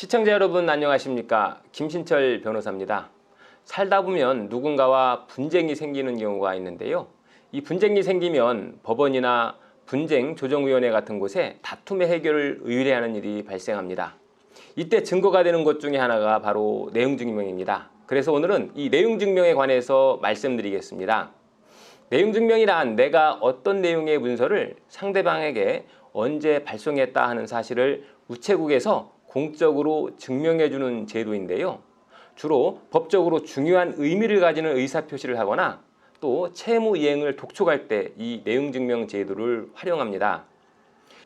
시청자 여러분 안녕하십니까? 김신철 변호사입니다. 살다 보면 누군가와 분쟁이 생기는 경우가 있는데요. 이 분쟁이 생기면 법원이나 분쟁조정위원회 같은 곳에 다툼의 해결을 의뢰하는 일이 발생합니다. 이때 증거가 되는 것 중에 하나가 바로 내용증명입니다. 그래서 오늘은 이 내용증명에 관해서 말씀드리겠습니다. 내용증명이란 내가 어떤 내용의 문서를 상대방에게 언제 발송했다 하는 사실을 우체국에서 공적으로 증명해주는 제도인데요. 주로 법적으로 중요한 의미를 가지는 의사표시를 하거나 또 채무이행을 독촉할 때 이 내용증명 제도를 활용합니다.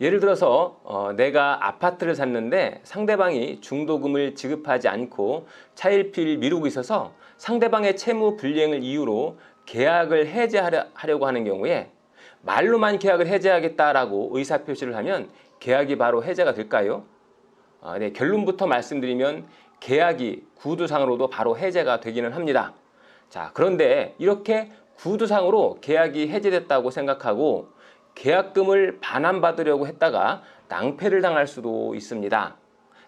예를 들어서 내가 아파트를 샀는데 상대방이 중도금을 지급하지 않고 차일피일 미루고 있어서 상대방의 채무 불이행을 이유로 계약을 해지하려고 하는 경우에 말로만 계약을 해지하겠다라고 의사표시를 하면 계약이 바로 해제가 될까요? 네, 결론부터 말씀드리면 계약이 구두상으로도 바로 해제가 되기는 합니다. 자, 그런데 이렇게 구두상으로 계약이 해제됐다고 생각하고 계약금을 반환받으려고 했다가 낭패를 당할 수도 있습니다.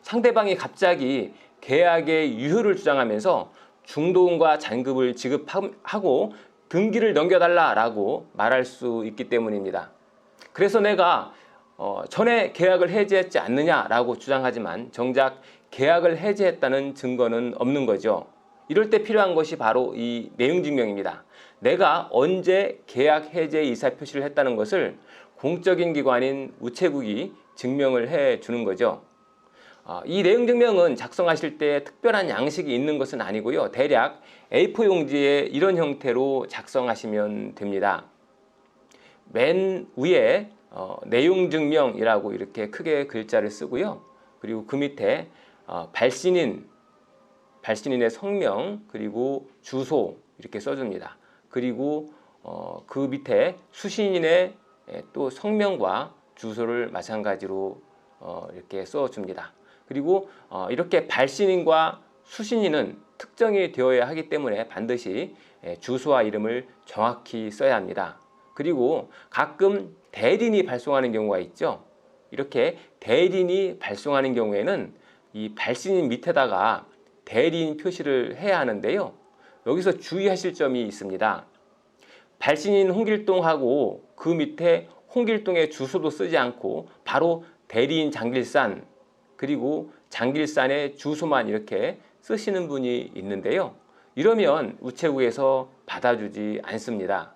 상대방이 갑자기 계약의 유효를 주장하면서 중도금과 잔금을 지급하고 등기를 넘겨달라라고 말할 수 있기 때문입니다. 그래서 내가 전에 계약을 해지했지 않느냐라고 주장하지만 정작 계약을 해지했다는 증거는 없는 거죠. 이럴 때 필요한 것이 바로 이 내용증명입니다. 내가 언제 계약 해제 의사표시를 했다는 것을 공적인 기관인 우체국이 증명을 해주는 거죠. 이 내용증명은 작성하실 때 특별한 양식이 있는 것은 아니고요. 대략 A4 용지에 이런 형태로 작성하시면 됩니다. 맨 위에 내용증명이라고 이렇게 크게 글자를 쓰고요. 그리고 그 밑에 발신인의 성명 그리고 주소 이렇게 써줍니다. 그리고 그 밑에 수신인의 또 성명과 주소를 마찬가지로 이렇게 써줍니다. 그리고 이렇게 발신인과 수신인은 특정이 되어야 하기 때문에 반드시 주소와 이름을 정확히 써야 합니다. 그리고 가끔 대리인이 발송하는 경우가 있죠. 이렇게 대리인이 발송하는 경우에는 이 발신인 밑에다가 대리인 표시를 해야 하는데요. 여기서 주의하실 점이 있습니다. 발신인 홍길동하고 그 밑에 홍길동의 주소도 쓰지 않고 바로 대리인 장길산 그리고 장길산의 주소만 이렇게 쓰시는 분이 있는데요. 이러면 우체국에서 받아주지 않습니다.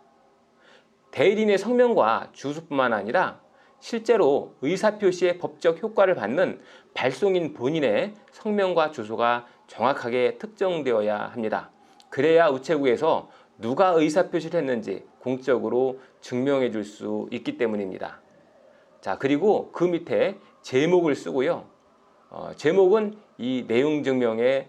대리인의 성명과 주소뿐만 아니라 실제로 의사표시의 법적 효과를 받는 발송인 본인의 성명과 주소가 정확하게 특정되어야 합니다. 그래야 우체국에서 누가 의사표시를 했는지 공적으로 증명해 줄 수 있기 때문입니다. 자, 그리고 그 밑에 제목을 쓰고요. 제목은 이 내용증명의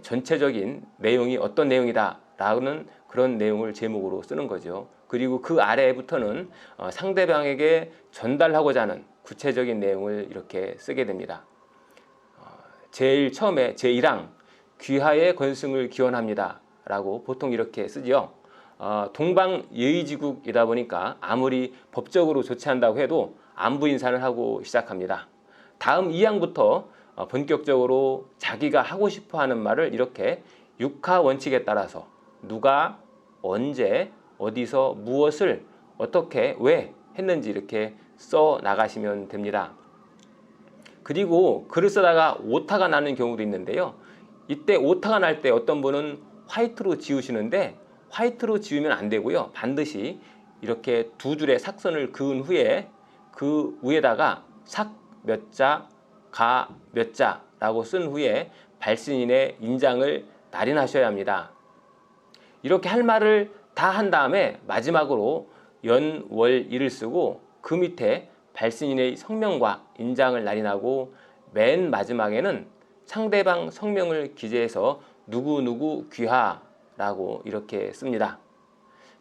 전체적인 내용이 어떤 내용이다 라는 그런 내용을 제목으로 쓰는 거죠. 그리고 그 아래부터는 상대방에게 전달하고자 하는 구체적인 내용을 이렇게 쓰게 됩니다. 제일 처음에 제1항 귀하의 건승을 기원합니다 라고 보통 이렇게 쓰죠. 동방예의지국이다 보니까 아무리 법적으로 조치한다고 해도 안부 인사를 하고 시작합니다. 다음 2항부터 본격적으로 자기가 하고 싶어하는 말을 이렇게 육하 원칙에 따라서 누가 언제 어디서 무엇을 어떻게 왜 했는지 이렇게 써 나가시면 됩니다. 그리고 글을 쓰다가 오타가 나는 경우도 있는데요. 이때 오타가 날 때 어떤 분은 화이트로 지우시는데 화이트로 지우면 안 되고요. 반드시 이렇게 두 줄의 삭선을 그은 후에 그 위에다가 삭 몇 자, 가 몇 자라고 쓴 후에 발신인의 인장을 날인하셔야 합니다. 이렇게 할 말을 다 한 다음에 마지막으로 연, 월, 일을 쓰고 그 밑에 발신인의 성명과 인장을 날인하고 맨 마지막에는 상대방 성명을 기재해서 누구누구 귀하라고 이렇게 씁니다.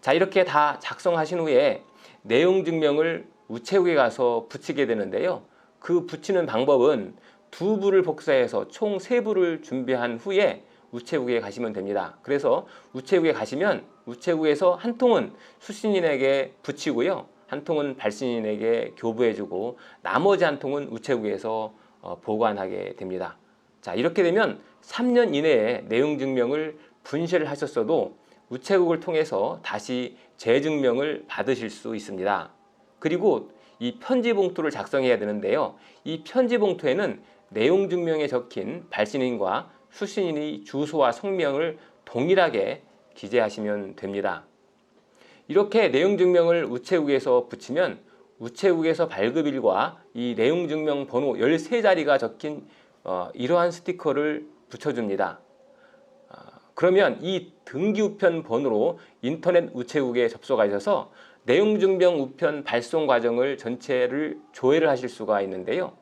자, 이렇게 다 작성하신 후에 내용증명을 우체국에 가서 붙이게 되는데요. 그 붙이는 방법은 두 부를 복사해서 총 3부를 준비한 후에 우체국에 가시면 됩니다. 그래서 우체국에 가시면 우체국에서 한 통은 수신인에게 붙이고요. 한 통은 발신인에게 교부해주고 나머지 한 통은 우체국에서 보관하게 됩니다. 자, 자, 이렇게 되면 3년 이내에 내용 증명을 분실을 하셨어도 우체국을 통해서 다시 재증명을 받으실 수 있습니다. 그리고 이 편지 봉투를 작성해야 되는데요. 이 편지 봉투에는 내용 증명에 적힌 발신인과 수신인의 주소와 성명을 동일하게 기재하시면 됩니다. 이렇게 내용 증명을 우체국에서 붙이면 우체국에서 발급일과 이 내용 증명 번호 13자리가 적힌 이러한 스티커를 붙여줍니다. 그러면 이 등기 우편 번호로 인터넷 우체국에 접속하셔서 내용 증명 우편 발송 과정을 전체를 조회를 하실 수가 있는데요.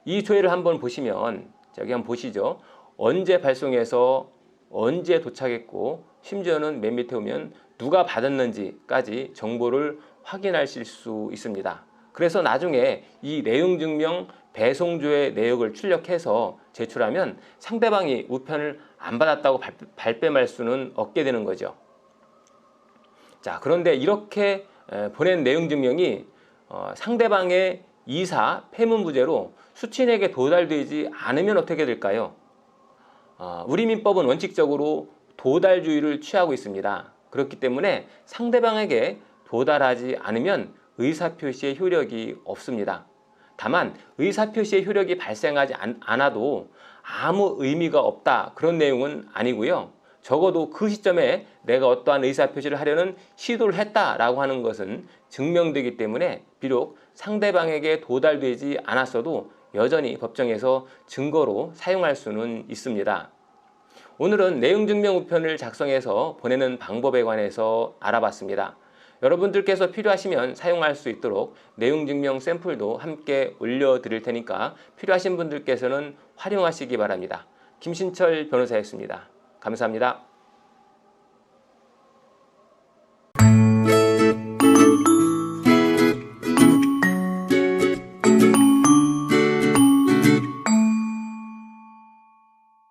이 조회를 한번 보시면 여기 한번 보시죠. 언제 발송해서 언제 도착했고 심지어는 맨 밑에 오면 누가 받았는지까지 정보를 확인하실 수 있습니다. 그래서 나중에 이 내용 증명 배송조회 내역을 출력해서 제출하면 상대방이 우편을 안 받았다고 발뺌할 수는 없게 되는 거죠. 자, 그런데 이렇게 보낸 내용 증명이 상대방의 이사 폐문 부재로 수취인에게 도달되지 않으면 어떻게 될까요? 우리 민법은 원칙적으로 도달주의를 취하고 있습니다. 그렇기 때문에 상대방에게 도달하지 않으면 의사표시의 효력이 없습니다. 다만 의사표시의 효력이 발생하지 않아도 아무 의미가 없다, 그런 내용은 아니고요. 적어도 그 시점에 내가 어떠한 의사표시를 하려는 시도를 했다라고 하는 것은 증명되기 때문에 비록 상대방에게 도달되지 않았어도 여전히 법정에서 증거로 사용할 수는 있습니다. 오늘은 내용증명 우편을 작성해서 보내는 방법에 관해서 알아봤습니다. 여러분들께서 필요하시면 사용할 수 있도록 내용증명 샘플도 함께 올려드릴 테니까 필요하신 분들께서는 활용하시기 바랍니다. 김신철 변호사였습니다. 감사합니다.